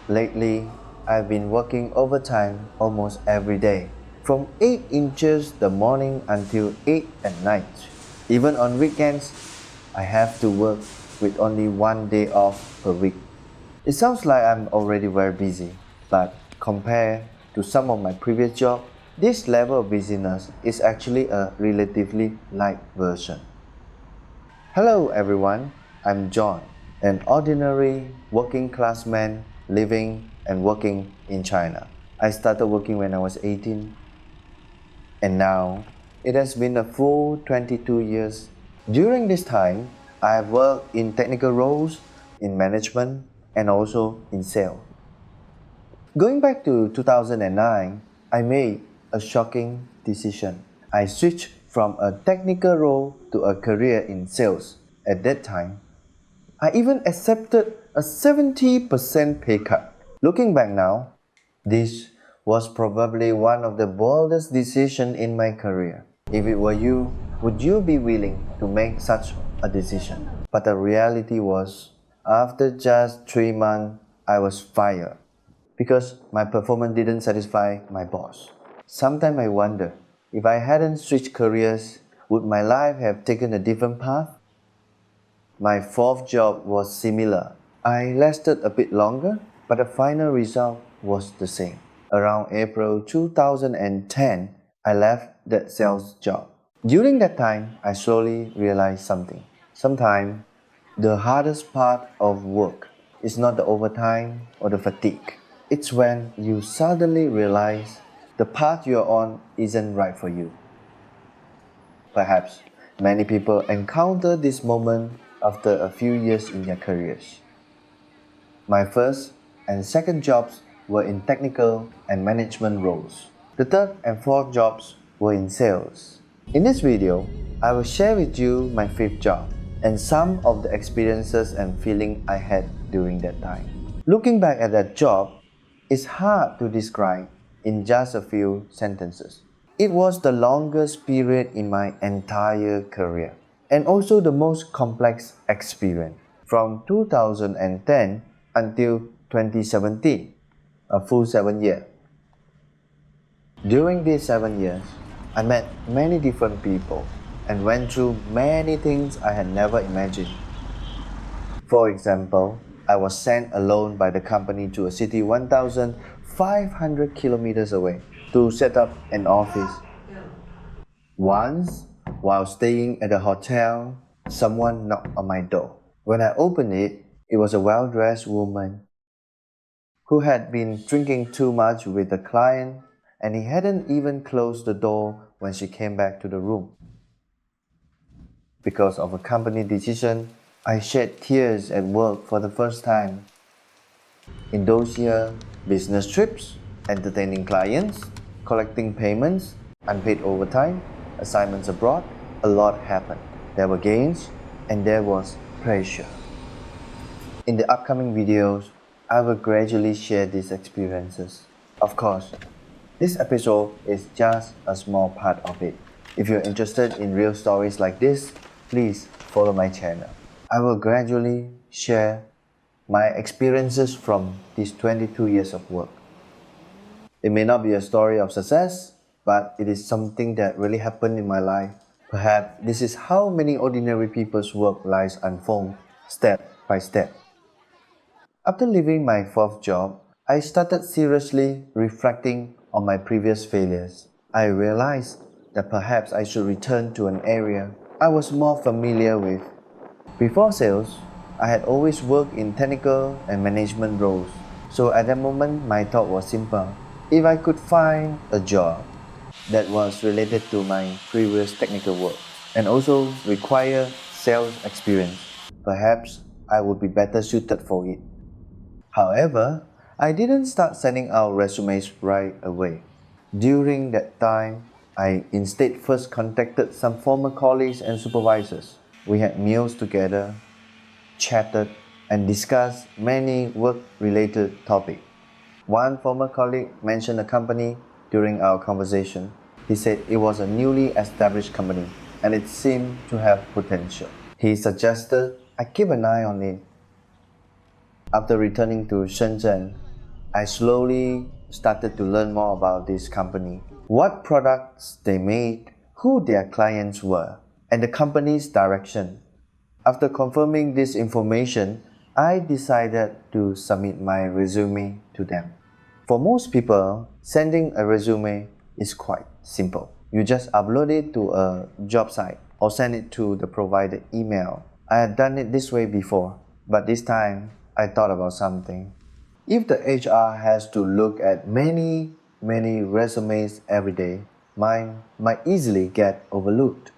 Lately, I've been working overtime almost every day, from 8 inches the morning until 8 at night. Even on weekends, I have to work with only one day off per week. It sounds like I'm already very busy, but compared to some of my previous jobs, this level of busyness is actually a relatively light version. Hello everyone, I'm John, an ordinary working class man living and working in China. I started working when I was 18, and now it has been a full 22 years. During this time, I have worked in technical roles, in management, and also in sales. Going back to 2009, I made a shocking decision. I switched from a technical role to a career in sales. At that time, I even accepted a 70% pay cut. Looking back now, this was probably one of the boldest decisions in my career. If it were you, would you be willing to make such a decision? But the reality was, after just 3 months, I was fired because my performance didn't satisfy my boss. Sometimes I wonder, if I hadn't switched careers, would my life have taken a different path? My fourth job was similar. I lasted a bit longer, but the final result was the same. Around April 2010, I left that sales job. During that time, I slowly realized something. Sometimes, the hardest part of work is not the overtime or the fatigue. It's when you suddenly realize the path you're on isn't right for you. Perhaps many people encounter this moment after a few years in their careers. My first and second jobs were in technical and management roles. The third and fourth jobs were in sales. In this video, I will share with you my fifth job and some of the experiences and feelings I had during that time. Looking back at that job, it's hard to describe in just a few sentences. It was the longest period in my entire career and also the most complex experience. From 2010 until 2017, a full 7 years. During these 7 years, I met many different people and went through many things I had never imagined. For example, I was sent alone by the company to a city 1,500 kilometers away to set up an office. Once, while staying at a hotel, someone knocked on my door. When I opened it, it was a well-dressed woman who had been drinking too much with the client, and he hadn't even closed the door when she came back to the room. Because of a company decision, I shed tears at work for the first time. In those years, business trips, entertaining clients, collecting payments, unpaid overtime, assignments abroad, a lot happened. There were gains and there was pressure. In the upcoming videos, I will gradually share these experiences. Of course, this episode is just a small part of it. If you're interested in real stories like this, please follow my channel. I will gradually share my experiences from these 22 years of work. It may not be a story of success, but it is something that really happened in my life. Perhaps this is how many ordinary people's work lives unfold, step by step. After leaving my fourth job, I started seriously reflecting on my previous failures. I realized that perhaps I should return to an area I was more familiar with. Before sales, I had always worked in technical and management roles. So at that moment, my thought was simple. If I could find a job that was related to my previous technical work and also require sales experience, perhaps I would be better suited for it. However, I didn't start sending out resumes right away. During that time, I instead first contacted some former colleagues and supervisors. We had meals together, chatted, and discussed many work-related topics. One former colleague mentioned a company during our conversation. He said it was a newly established company and it seemed to have potential. He suggested I keep an eye on it. After returning to Shenzhen, I slowly started to learn more about this company, what products they made, who their clients were, and the company's direction. After confirming this information, I decided to submit my resume to them. For most people, sending a resume is quite simple. You just upload it to a job site or send it to the provided email. I had done it this way before, but this time I thought about something. If the HR has to look at many resumes every day, mine might easily get overlooked.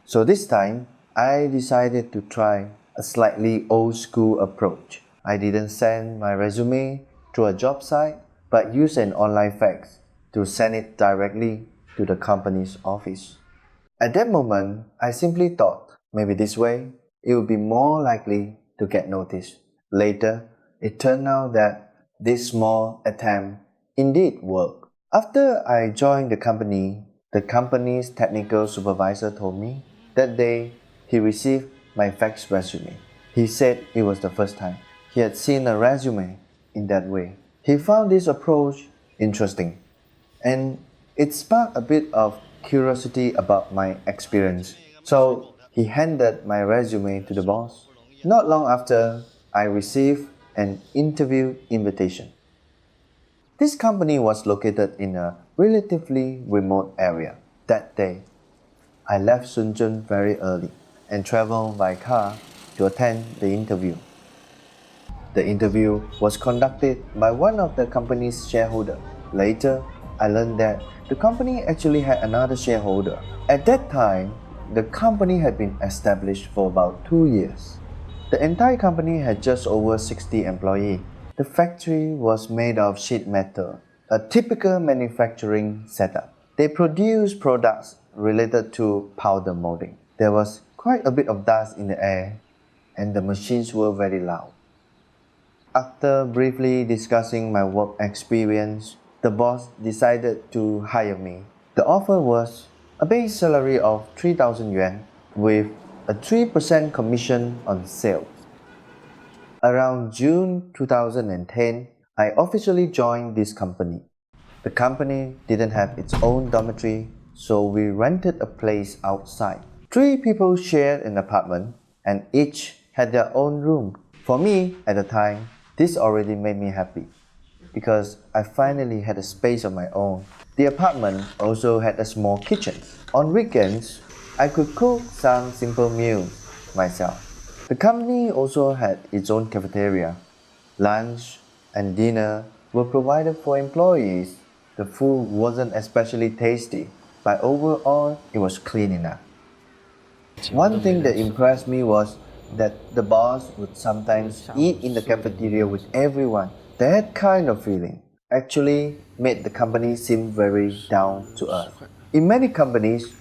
So this time, I decided to try a slightly old school approach. I didn't send my resume to a job site, but used an online fax to send it directly to the company's office. At that moment, I simply thought maybe this way it would be more likely to get noticed. Later, it turned out that this small attempt indeed worked. After I joined the company's technical supervisor told me that day he received my fax resume. He said it was the first time he had seen a resume in that way. He found this approach interesting, and it sparked a bit of curiosity about my experience. So he handed my resume to the boss. Not long after, I received an interview invitation. This company was located in a relatively remote area. That day, I left Shenzhen very early and traveled by car to attend the interview. The interview was conducted by one of the company's shareholders. Later, I learned that the company actually had another shareholder. At that time, the company had been established for about 2 years. The entire company had just over 60 employees. The factory was made of sheet metal, a typical manufacturing setup. They produced products related to powder molding. There was quite a bit of dust in the air, and the machines were very loud. After briefly discussing my work experience, the boss decided to hire me. The offer was a base salary of 3,000 yuan with a 3% commission on sales. Around June 2010, I officially joined this company. The company didn't have its own dormitory, so we rented a place outside. 3 people shared an apartment, and each had their own room. For me, at the time, this already made me happy because I finally had a space of my own. The apartment also had a small kitchen. On weekends, I could cook some simple meals myself. The company also had its own cafeteria. Lunch and dinner were provided for employees. The food wasn't especially tasty, but overall it was clean enough. One thing that impressed me was that the boss would sometimes eat in the cafeteria with everyone. That kind of feeling actually made the company seem very down to earth. In many companies,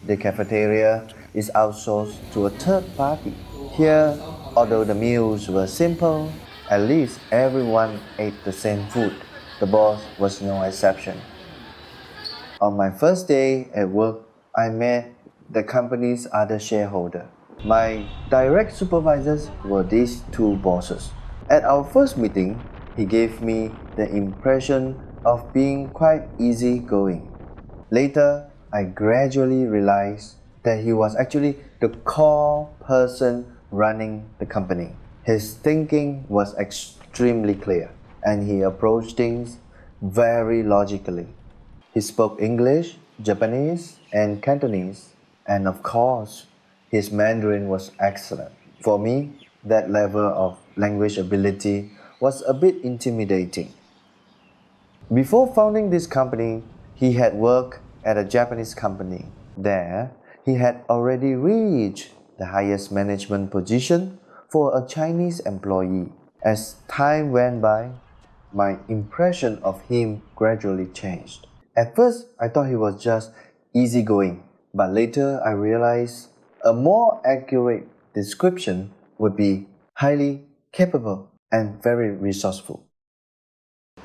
the cafeteria is outsourced to a third party. Here, although the meals were simple, at least everyone ate the same food. The boss was no exception. On my first day at work, I met the company's other shareholder. My direct supervisors were these 2 bosses. At our first meeting, he gave me the impression of being quite easygoing. Later, I gradually realized that he was actually the core person running the company. His thinking was extremely clear, and he approached things very logically. He spoke English, Japanese, and Cantonese, and of course, his Mandarin was excellent. For me, that level of language ability was a bit intimidating. Before founding this company, he had worked at a Japanese company. There, he had already reached the highest management position for a Chinese employee. As time went by, my impression of him gradually changed. At first, I thought he was just easygoing, but later I realized a more accurate description would be highly capable and very resourceful.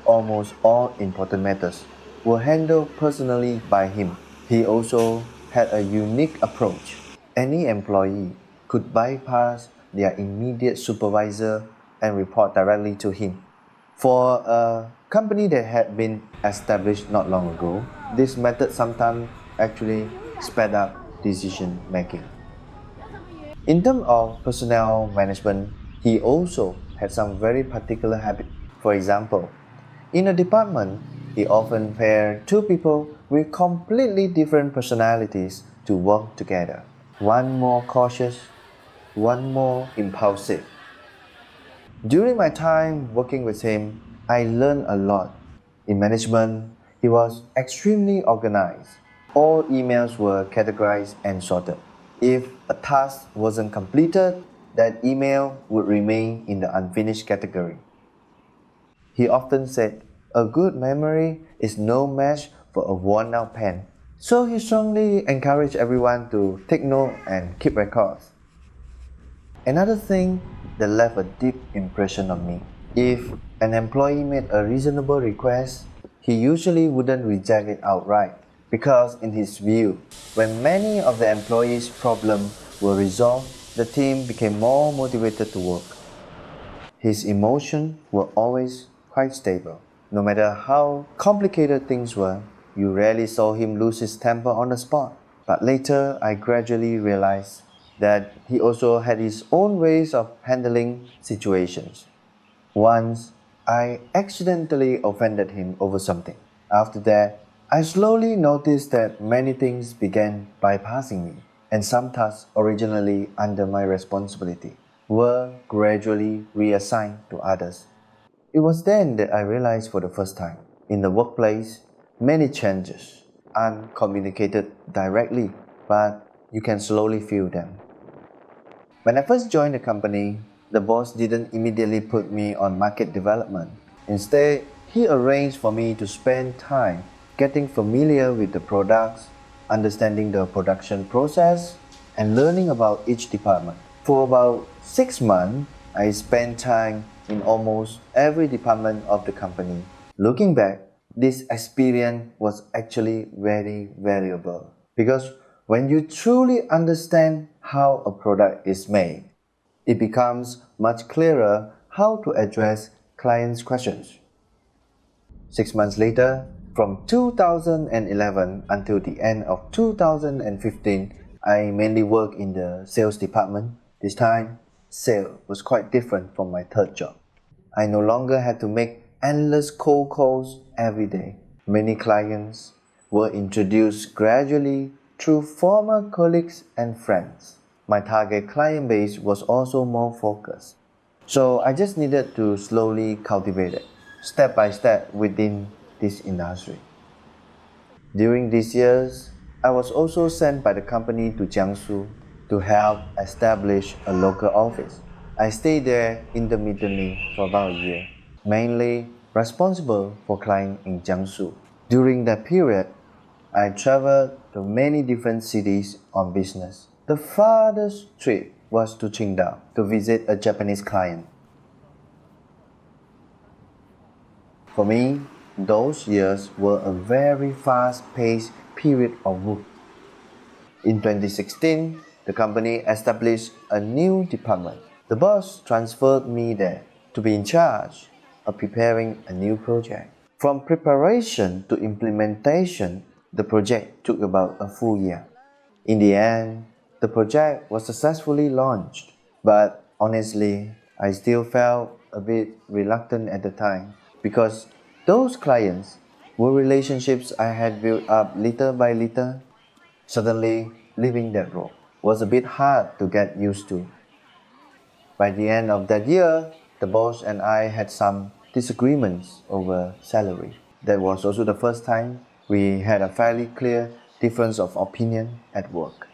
Almost all important matters were handled personally by him. He also had a unique approach. Any employee could bypass their immediate supervisor and report directly to him. For a company that had been established not long ago, this method sometimes actually sped up decision making. In terms of personnel management, he also had some very particular habits. For example, in a department, he often paired two people with completely different personalities to work together. One more cautious, one more impulsive. During my time working with him, I learned a lot. In management, he was extremely organized. All emails were categorized and sorted. If a task wasn't completed, that email would remain in the unfinished category. He often said, "A good memory is no match for a worn out pen." So he strongly encouraged everyone to take note and keep records. Another thing that left a deep impression on me. If an employee made a reasonable request, he usually wouldn't reject it outright, because in his view, when many of the employees' problems were resolved, the team became more motivated to work. His emotions were always quite stable. No matter how complicated things were, you rarely saw him lose his temper on the spot. But later, I gradually realized that he also had his own ways of handling situations. Once, I accidentally offended him over something. After that, I slowly noticed that many things began bypassing me, and some tasks originally under my responsibility were gradually reassigned to others. It was then that I realized for the first time, in the workplace, many changes aren't communicated directly, but you can slowly feel them. When I first joined the company, the boss didn't immediately put me on market development. Instead, he arranged for me to spend time getting familiar with the products, understanding the production process, and learning about each department. For about 6 months, I spent time in almost every department of the company. Looking back, this experience was actually very valuable, because when you truly understand how a product is made, it becomes much clearer how to address clients' questions. 6 months later, from 2011 until the end of 2015, I mainly worked in the sales department. This time, sales was quite different from my third job. I no longer had to make endless cold calls every day. Many clients were introduced gradually through former colleagues and friends. My target client base was also more focused. So I just needed to slowly cultivate it, step by step within this industry. During these years, I was also sent by the company to Jiangsu to help establish a local office. I stayed there intermittently for about a year, mainly responsible for clients in Jiangsu. During that period, I traveled to many different cities on business. The farthest trip was to Qingdao to visit a Japanese client. For me, those years were a very fast-paced period of work. In 2016, the company established a new department. The boss transferred me there to be in charge of preparing a new project. From preparation to implementation, the project took about a full year. In the end, the project was successfully launched, but honestly, I still felt a bit reluctant at the time, because those clients were relationships I had built up little by little. Suddenly, leaving that role was a bit hard to get used to. By the end of that year, the boss and I had some disagreements over salary. That was also the first time we had a fairly clear difference of opinion at work.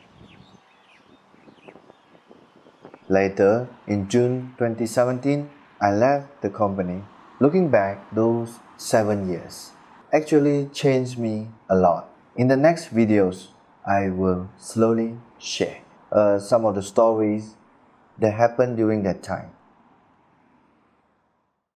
Later, in June 2017, I left the company. Looking back, those 7 years actually changed me a lot. In the next videos, I will slowly share some of the stories that happened during that time.